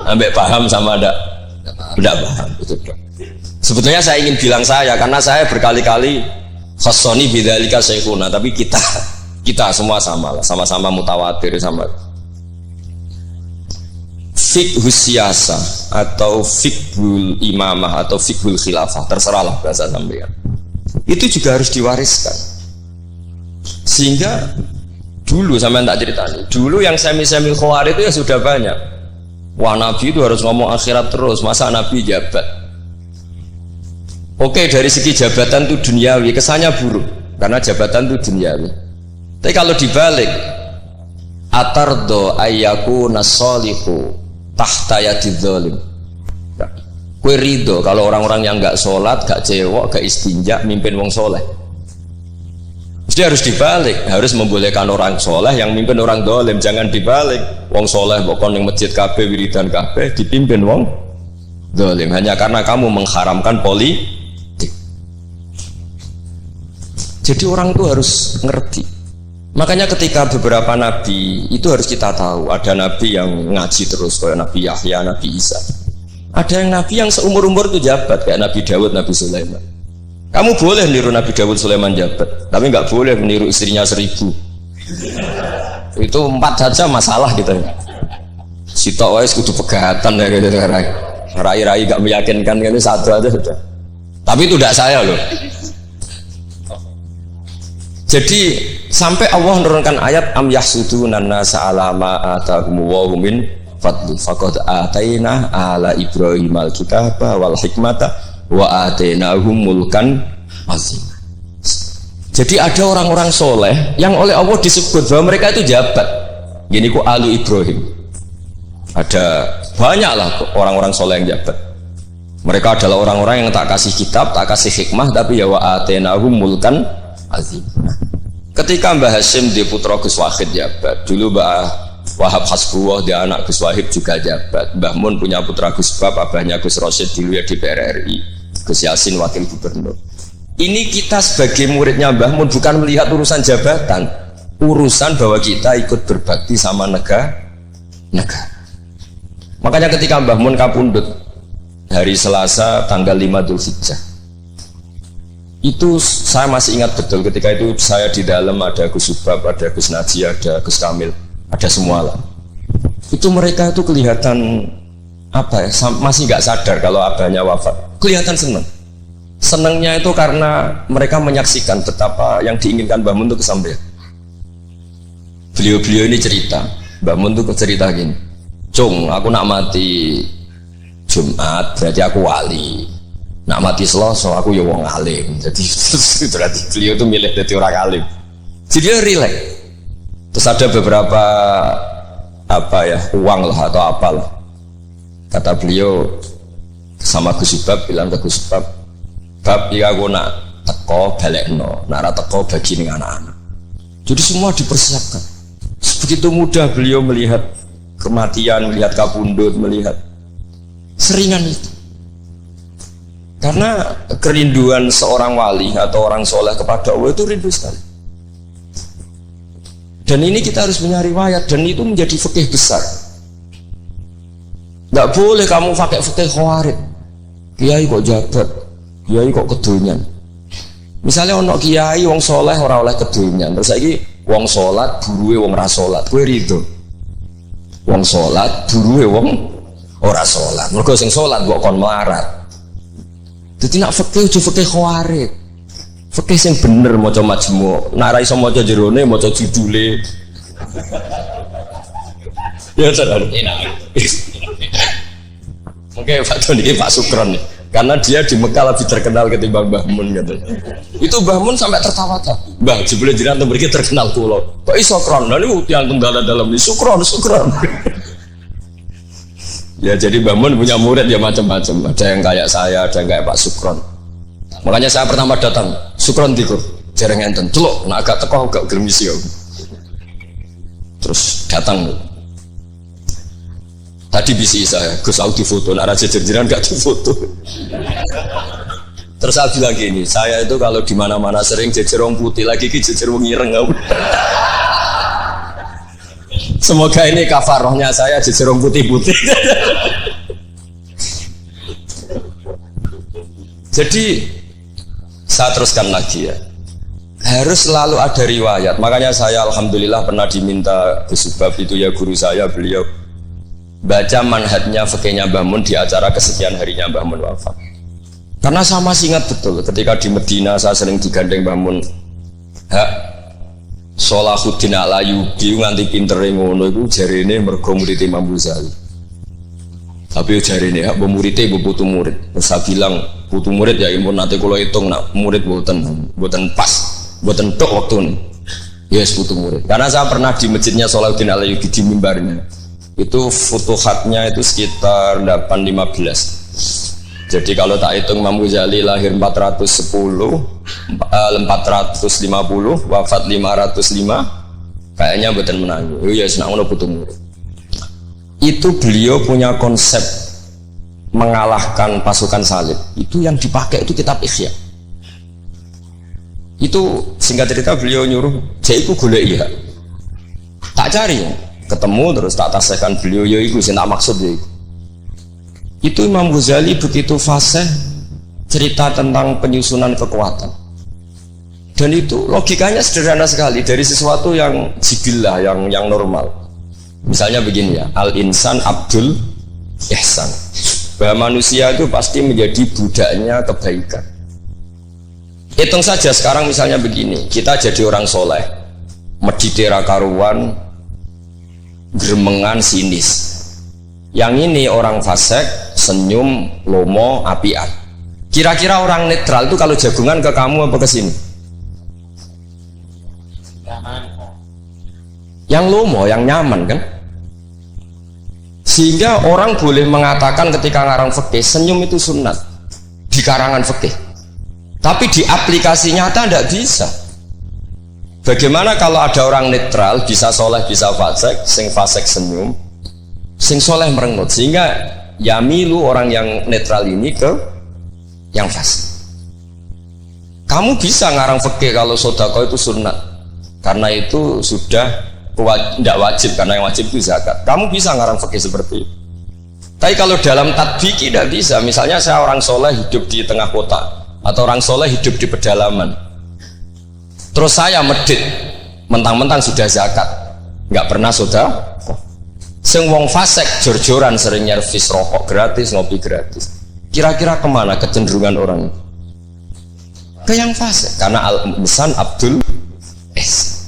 Speaker 2: Ambek paham sama tidak paham gitu. Sebetulnya saya ingin bilang saya, karena saya berkali-kali khasoni bidzalika syekhuna, tapi kita semua sama lah, sama-sama mutawatir sama. Fiqhus siyasa atau fiqhul imamah atau fiqhul khilafah, terserahlah bahasa sampean. Itu juga harus diwariskan. Sehingga dulu sampean tak ceritani, dulu yang semi-semi Khawarij itu ya sudah banyak. Wah Nabi itu harus ngomong akhirat terus, masa Nabi jabat. Oke, dari segi jabatan itu duniawi, kesannya buruk karena jabatan itu duniawi. Tapi kalau dibalik, atardo ayyaku nasolihu tahta yadidz zalim. Kue ridho kalau orang-orang yang nggak sholat, nggak cewek, nggak istinja, mimpin wong soleh. Jadi harus dibalik, harus membolehkan orang soleh yang mimpin orang dolim. Jangan dibalik, wong soleh pokoknya yang masjid kabeh, wiridan kabeh, dipimpin wong zalim, hanya karena kamu mengharamkan politik. Jadi orang itu harus ngerti. Makanya ketika beberapa nabi itu harus kita tahu, ada nabi yang ngaji terus kayak Nabi Yahya, Nabi Isa. Ada yang nabi yang seumur-umur itu jabat kayak Nabi Dawud, Nabi Sulaiman. Kamu boleh meniru Nabi Dawud, Sulaiman jabat, tapi nggak boleh meniru istrinya 1000. Itu 4 saja masalah gitu. Sitok wis kudu pegatan ya gitu sekarang. Rai-rai gak meyakinkan itu satu aja sudah. Tapi itu tidak saya loh. Jadi sampai Allah menurunkan ayat am yahsuduna nasa ala ma atahumullahu min fadli faqad ataina ala ibrahim alkitaba wal hikmata wa atainahum mulkan azim. Jadi ada orang-orang soleh yang oleh Allah disebut bahwa mereka itu jabat. Gini ku alu Ibrahim. Ada banyaklah orang-orang soleh yang jabat. Mereka adalah orang-orang yang tak kasih kitab, tak kasih hikmah, tapi ya wa atainahum mulkan azim. Ketika Mbah Hasyim di putra Gus Wahid jabat, dulu Mbah Wahab Hasbuwah dia anak Gus Wahid juga jabat. Mbah Mun punya putra Gus Bab, abahnya Gus Rosyid dulu ya di PRRI, Gus Yasin wakil gubernur. Ini kita sebagai muridnya Mbah Mun bukan melihat urusan jabatan, urusan bahwa kita ikut berbakti sama negara. Makanya ketika Mbah Mun kapundhut hari Selasa tanggal 5 Dzulhijjah, itu saya masih ingat betul ketika itu saya di dalam ada Gus Subab, ada Gus Naji, ada Gus Kamil, ada semua lah. Itu mereka itu kelihatan apa ya, masih nggak sadar kalau abahnya wafat. Kelihatan senang. Senangnya itu karena mereka menyaksikan betapa yang diinginkan Mbah Mun itu kesampaian. Beliau-beliau ini cerita, Mbah Mun itu cerita gini, Cung, aku nak mati Jumat berarti aku wali. Nak mati Selasa aku ya wong alim. Jadi berarti beliau itu milih jadi orang alim. Jadi dia relax. Terus ada beberapa apa ya uang lah atau apalah. Kata beliau sama Gus Subab, bilang ke Gus Subab, bab ya aku nak teko balekno, nak ra teko bagi ning anak-anak. Jadi semua dipersiapkan. Begitu mudah beliau melihat kematian, melihat kapundhut, melihat seringan itu. Karena kerinduan seorang wali atau orang soleh kepada Allah itu rindu sekali. Dan ini kita harus punya riwayat, dan itu menjadi fikih besar. Tidak boleh kamu pakai fikih khawarij. Kiai kok jabat, kiai kok kedonyan. Misalnya ono kiai wong soleh ora oleh kedonyan, terus lagi wong solat buruwe wong ra solat, kowe rido. Wong solat buruwe wong ora solat. Mergo sing solat kok kon melarat. Jadi nak fikih aja fikih khawarij. Fikih sing bener maca majmu'. Nak ra iso maca jerone maca judule. Ya sadar. Oke, Pak Tony, Pak Sukron nih. Karena dia di Mekah lebih terkenal ketimbang Mbah Mun katanya. Itu Mbah Mun sampai tertawa-tawa. Mbah, jebule jenengan mriki terkenal kula. Kok iso kron? Lah niku tiyang tunggal dalam ini Sukron. Ya jadi Mbah Mun punya murid ya macam-macam. Ada yang kayak saya, ada yang kayak Pak Sukron. Makanya saya pertama datang, Sukron tikur, jarang enten, celok, nak agak teko agak gelem isi aku. Terus datang. Tadi bisi saya, Gus aku di foto, nak raja jerjeran gak di foto. Terus saya bilang gini, saya itu kalau di mana-mana sering jejer wong putih, lagi ki jejer wong ireng aku. Semoga ini kafarohnya saya jejer wong putih-putih. Jadi saya teruskan lagi ya, harus selalu ada riwayat. Makanya saya alhamdulillah pernah diminta Gus Subab itu ya guru saya, beliau baca manhajnya fikihnya Mbah Mun di acara kesekian harinya Mbah Mun wafat. Karena saya masih ingat betul ketika di Medina saya sering digandeng Mbah Mun. Sholahuddin Al-Ayyubi nganti pintere ngono iku jarine mergo murid Imam Ghazali. Tapi jarine hak muridé ibu putu murid. Terus saya bilang putu murid ya impun nate kula hitung nak murid mboten pas, mboten tok waktune. Yes putu murid. Karena saya pernah di masjidnya Sholahuddin Al-Ayyubi di mimbarnya. Itu futuhatnya itu sekitar 815. Jadi kalau tak hitung Imam Ghazali lahir 410, 450, wafat 505, kayaknya betul menang. Oh ya senang putu murid. Itu beliau punya konsep mengalahkan pasukan salib, itu yang dipakai itu kitab Ihya. Itu singkat cerita beliau nyuruh jaiku golek ya, tak cari ya, ketemu terus tak tasihkan beliau ya itu sih tak maksud ya. Itu Imam Ghazali begitu fasih cerita tentang penyusunan kekuatan, dan itu logikanya sederhana sekali dari sesuatu yang jibillah, yang normal. Misalnya begini ya, al insan abdul ihsan, bahwa manusia itu pasti menjadi budaknya kebaikan. Hitung saja sekarang misalnya begini, kita jadi orang soleh, meditera karuan, gremengan, sinis. Yang ini orang fasik, senyum, lomo, apian. Kira-kira orang netral itu kalau jagungan ke kamu apa ke sini? Yang lomo, yang nyaman kan? Sehingga orang boleh mengatakan ketika ngarang fikih, senyum itu sunat di karangan fikih. Tapi di aplikasi nyata tidak bisa. Bagaimana kalau ada orang netral, bisa soleh, bisa fasik, sing fasik senyum, sing soleh merengut, sehingga yamilu orang yang netral ini ke yang fasik. Kamu bisa ngarang fikih kalau sodako itu sunat, karena itu sudah tidak wajib, karena yang wajib itu zakat. Kamu bisa ngarang fikih seperti itu. Tapi kalau dalam tatbiki tidak bisa. Misalnya saya orang soleh hidup di tengah kota, atau orang soleh hidup di pedalaman, terus saya medit mentang-mentang sudah zakat, nggak pernah sudah. Sing wong fasek jor-joran sering nyervis rokok gratis, ngopi gratis. Kira-kira kemana kecenderungan orang? Ke yang fasek, karena al-insan abdul es.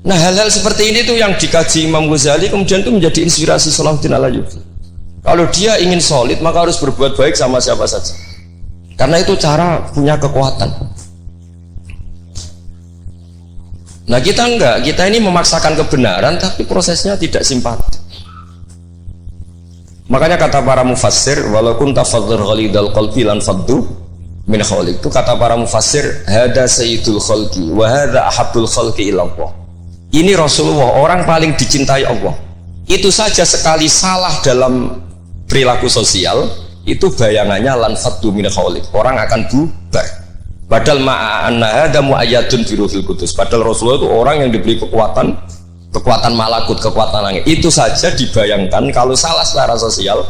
Speaker 2: Nah hal-hal seperti ini tuh yang dikaji Imam Ghazali, kemudian itu menjadi inspirasi Salahuddin Al-Ayyubi. Kalau dia ingin solid maka harus berbuat baik sama siapa saja, karena itu cara punya kekuatan. Nah kita enggak, kita ini memaksakan kebenaran tapi prosesnya tidak simpati. Makanya kata para mufassir, walaupun tafadzur ghalidal qalbi lan faddu min khaliq, itu kata para mufassir, hada sayyidul khalqi wa hada ahabbul khalqi ila Allah. Ini Rasulullah, orang paling dicintai Allah. Itu saja sekali salah dalam perilaku sosial, itu bayangannya lan faddu min khaliq, orang akan bubar. Padahal ma'anna hada mu'ayyadun fi ruhil qudus. Padahal Rasulullah itu orang yang diberi kekuatan malakut, kekuatan langit. Itu saja dibayangkan kalau salah secara sosial,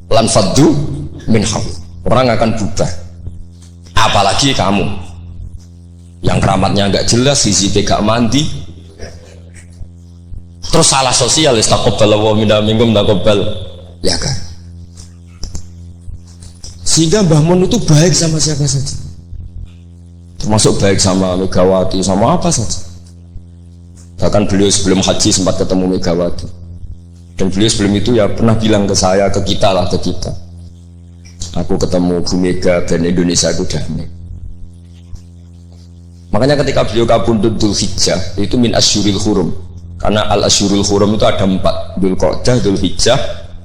Speaker 2: lan faddu min khaliq, orang akan bubar. Apalagi kamu yang keramatnya nggak jelas, hizibnya nggak mandi, terus salah sosial, istaqobbalallahu minna minkum taqobbal ya kan. Sehingga Mbah Mun itu baik sama siapa saja, termasuk baik sama Megawati, sama apa saja. Bahkan beliau sebelum haji sempat ketemu Megawati, dan beliau sebelum itu ya pernah bilang ke saya, ke kita lah, ke kita, aku ketemu Bu Mega dan Indonesia itu damai. Makanya ketika beliau kabundut Dzulhijjah, itu min asyuril hurum, karena al asyurul hurum itu ada 4, Dzulqa'dah, Dzulhijjah,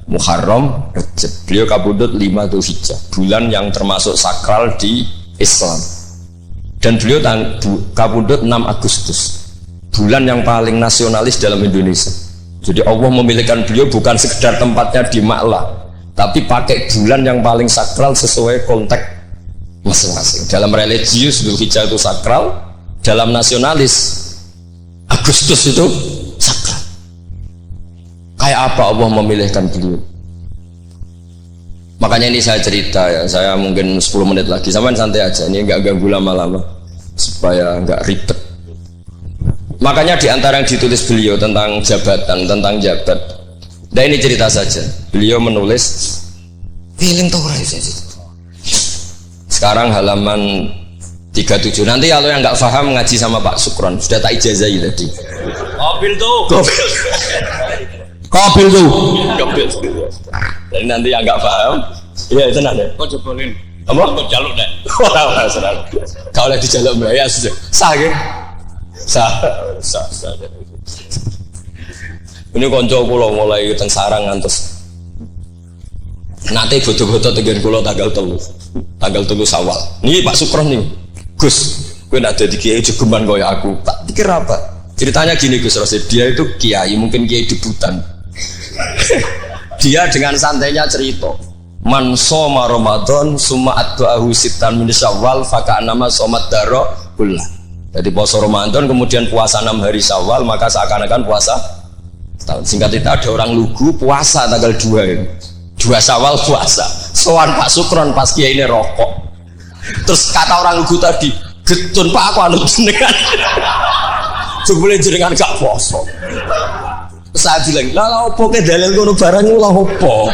Speaker 2: Muharram, Rajab. Beliau kabundut 5 Dzulhijjah, bulan yang termasuk sakral di Islam. Dan beliau kabundut 6 Agustus, bulan yang paling nasionalis dalam Indonesia. Jadi Allah memilihkan beliau bukan sekedar tempatnya di Ma'lah, tapi pakai bulan yang paling sakral sesuai konteks masing-masing. Dalam religius Dzulhijjah itu sakral, dalam nasionalis Agustus itu sakral. Kayak apa Allah memilihkan beliau? Makanya ini saya cerita ya, saya mungkin 10 menit lagi, sampean santai aja, ini nggak ganggu lama-lama supaya nggak ribet. Makanya di antara yang ditulis beliau tentang jabatan, tentang jabat, nah ini cerita saja. Beliau menulis feeling Torah saja. Sekarang halaman 37. Nanti kalau yang nggak paham ngaji sama Pak Sukron, sudah tak ijazahi tadi. Kobil tuh. Kobil tuh. Kobil. Jadi nanti yang nggak paham, iya itu nanti.
Speaker 3: Kau jebolin.
Speaker 2: Apa?
Speaker 3: Kau jaluk deh.
Speaker 2: Orang senang. Kau lagi jaluk ya sudah. Sah kan? Sah. Ini konco kulo mulai teng sarang ngantos. Nanti foto-foto tegen kulo tanggal 3 Syawal. Nih Pak Sukron nih. Gus, gue nak jadi kiai jegeman kaya aku. Tak pikir apa? Ceritanya gini Gus Rosid, dia itu kiai, mungkin kiai debutan. Dia dengan santainya cerita, man soma Ramadan summa atba'ahu sittan min Syawal faka'annama somat daro kullah. Jadi puasa Ramadan kemudian puasa 6 hari Syawal maka seakan-akan puasa tahun. Singkat itu ada orang lugu puasa tanggal 2 ini. 2 Syawal puasa. Soan Pak Sukron pas kiai ini rokok. Terus kata orang lugu tadi, "Getun Pak aku anu jenengan." Jebule jenengan gak poso. Saya bilang, "Lah opo ke dalil ngono barang lha opo?"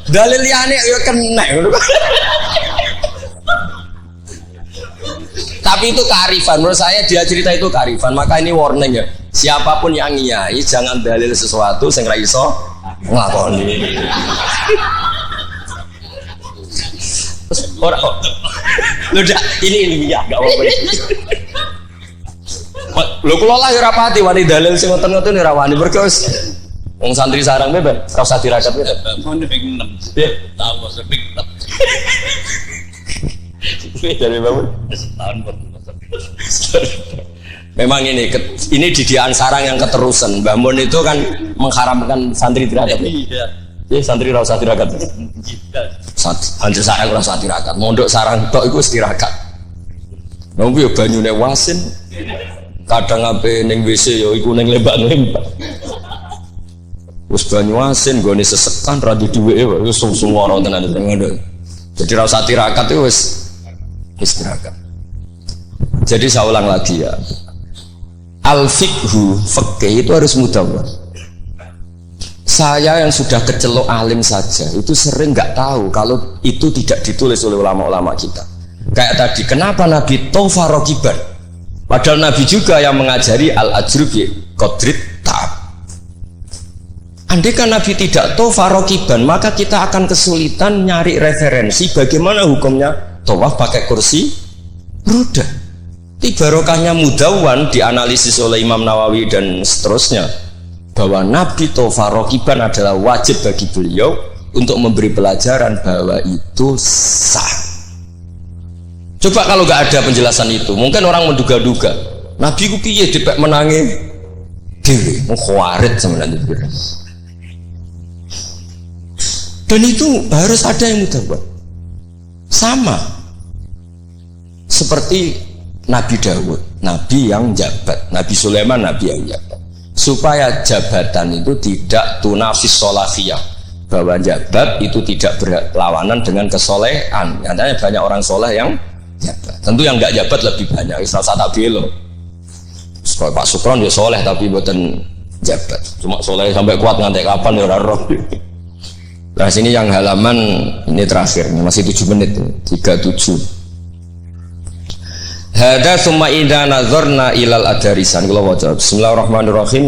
Speaker 2: Dalil liyane ya kena ngono. Tapi itu kearifan, menurut saya dia cerita itu kearifan, maka ini warning ya. Siapapun yang ngiyai jangan dalil sesuatu sing ra iso nglakoni. Ora udah ini ya enggak apa-apa. Lho kula lah ya rapati wani dalil sing ngoten-ngoten ora wani mergo wong santri sarang beben ora usah dirakat beben. Mon ping 6. Nggih, tahu sepik 6. Dari bangun setahun memang ini didikan sarang yang keterusan. Mbah Mun itu kan mengharamkan santri tirakat. Iya, santri ora usah tirakat. Santri sarang ora usah tirakat. Mondok sarang tok iku tirakat. Wong yo banyune wasin. Kadang ape ning WC yo iku ning lembak-lembak. Wis banyu asin gone sesekan ra duweke wis sung-sungara tenan ngono. Jadi ora usah tirakat itu wis istirahat. Jadi saya ulang lagi ya, al-fiqhu fikih itu harus mudawwan. Saya yang sudah kecelok alim saja itu sering nggak tahu kalau itu tidak ditulis oleh ulama-ulama kita. Kayak tadi, kenapa Nabi tofa rokiban? Padahal Nabi juga yang mengajari al-ajru bi qadrit ta'ab. Andai kan Nabi tidak tofa rokiban, maka kita akan kesulitan nyari referensi bagaimana hukumnya tawaf pakai kursi roda. Barokahnya mudawwan dianalisis oleh Imam Nawawi dan seterusnya bahwa Nabi tawaf rokiban adalah wajib bagi beliau untuk memberi pelajaran bahwa itu sah. Coba kalau nggak ada penjelasan itu, mungkin orang menduga-duga Nabi ku piye dipek menangi dewe, mukhawarid sebenarnya. Dan itu harus ada yang mudawwan. Sama seperti Nabi Dawud, Nabi yang jabat, Nabi Sulaiman, Nabi yang jabat. Supaya jabatan itu tidak tunafis solafiyah, bahwa jabat itu tidak berlawanan dengan kesolehan. Nyatanya banyak orang soleh yang jabat. Tentu yang nggak jabat lebih banyak. Isra tak belo. Pak Sukron ya soleh tapi buatan jabat. Cuma soleh sampai kuat ngantek kapan ya ora roh. Nah sini yang halaman ini terakhir, masih 7 menit, 37. Hada summa idza nazarna ilal adarisan. Kula waca. Bismillahirrahmanirrahim.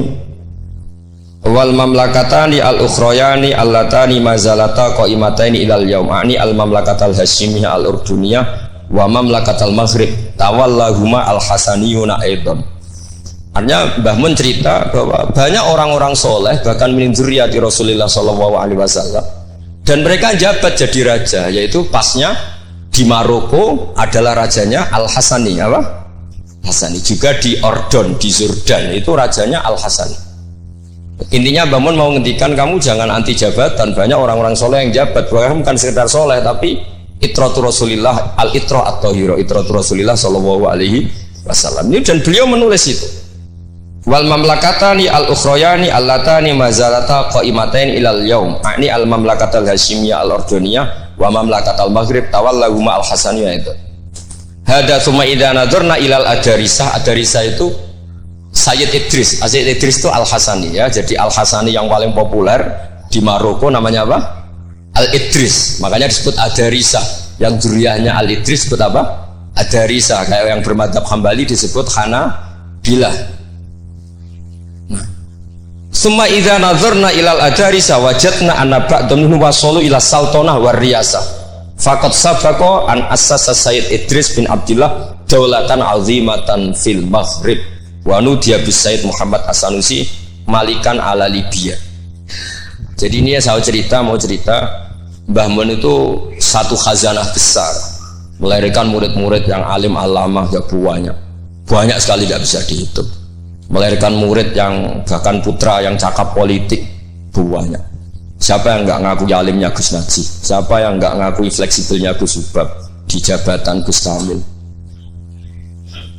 Speaker 2: Wal mamlakatani al ukhrayani allatani mazalata qaimataini ilal yaum. Ani al mamlakatal hasyimiyah al urduniyah wa mamlakatal maghrib tawallahuma al hasaniyuna aidan. Artinya Mbah Mun cerita bahwa banyak orang-orang soleh bahkan min dzurriyyati Rasulullah sallallahu alaihi wasallam dan mereka jabat jadi raja, yaitu pasnya di Maroko adalah rajanya Al-Hasani, apa? Hasani. Juga di Ordon, di Jordan itu rajanya Al-Hasani. Intinya Mbah Mun mau ngendikan kamu jangan anti jabatan, banyak orang-orang soleh yang jabat, bahkan bukan sekedar soleh tapi itratu Rasulillah, al-itra at-tahira, itratu Rasulillah sallallahu alaihi wasallam. Ini dan beliau menulis itu. Wal mamlakatani al ukhrayani allatani mazalata qaimatain ilal yaum. Ini al mamlakatal hasyimiyah al ordoniyah wa mamlakatal maghrib tawallahuma al hasaniyah itu. Hada summa idza nadzarna ilal adarisah. Adarisah itu Sayyid Idris. Sayyid Idris itu al Hasani ya. Jadi al Hasani yang paling populer di Maroko namanya apa? Al Idris. Makanya disebut adarisah. Yang dzurriyyahnya al Idris disebut apa? Adarisah. Kayak yang bermadzhab Hambali disebut Hanabilah. Summa idza nazarna ilal adarisa wajadna anna ba'dhum wasalu ila sultanah war riyasah. Faqad sabaqa an assasa Sayyid Idris bin Abdullah daulatan azimatan fil Maghrib wa nudiya bis Sayyid Muhammad As-Sanusi malikan ala Libya. Jadi ini ya saya mau cerita Mbah Mun itu satu khazanah besar, melahirkan murid-murid yang alim alamah ya banyak sekali tidak bisa dihitung. Melahirkan murid yang bahkan putra yang cakap politik banyak. Siapa yang nggak ngaku alimnya Gus Najib? Siapa yang nggak ngakui fleksibelnya Gus Subab di jabatan Gus Kamil?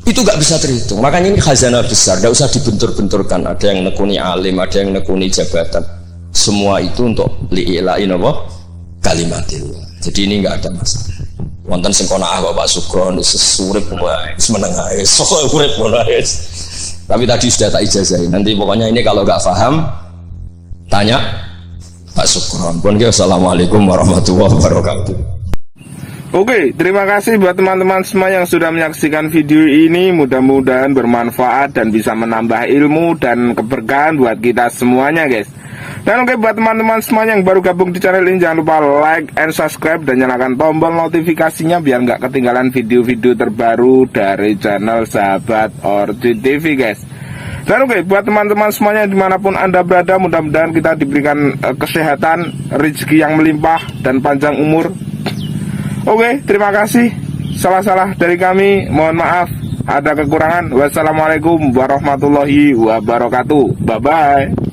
Speaker 2: Itu nggak bisa terhitung. Makanya ini khazanah besar, tidak usah dibentur-benturkan. Ada yang nekuni alim, ada yang nekuni jabatan. Semua itu untuk li'ilain apa? Kalimatillah. Jadi ini nggak ada masalah. Wonten sing kono Bapak Sukron sesurip wae, menengah sok urip wae. Tapi tadi sudah tak ijazahin. Nanti pokoknya ini kalau nggak paham tanya Pak Sukron. Assalamualaikum warahmatullahi wabarakatuh.
Speaker 3: Oke, terima kasih buat teman-teman semua yang sudah menyaksikan video ini. Mudah-mudahan bermanfaat dan bisa menambah ilmu dan keberkahan buat kita semuanya, guys. Dan oke, buat teman-teman semua yang baru gabung di channel ini, jangan lupa like and subscribe dan nyalakan tombol notifikasinya biar nggak ketinggalan video-video terbaru dari channel Sahabat Orchid TV, guys. Dan oke, buat teman-teman semuanya dimanapun Anda berada, mudah-mudahan kita diberikan kesehatan, rezeki yang melimpah, dan panjang umur. Oke, terima kasih. Salah-salah dari kami, mohon maaf. Ada kekurangan. Wassalamualaikum warahmatullahi wabarakatuh. Bye-bye.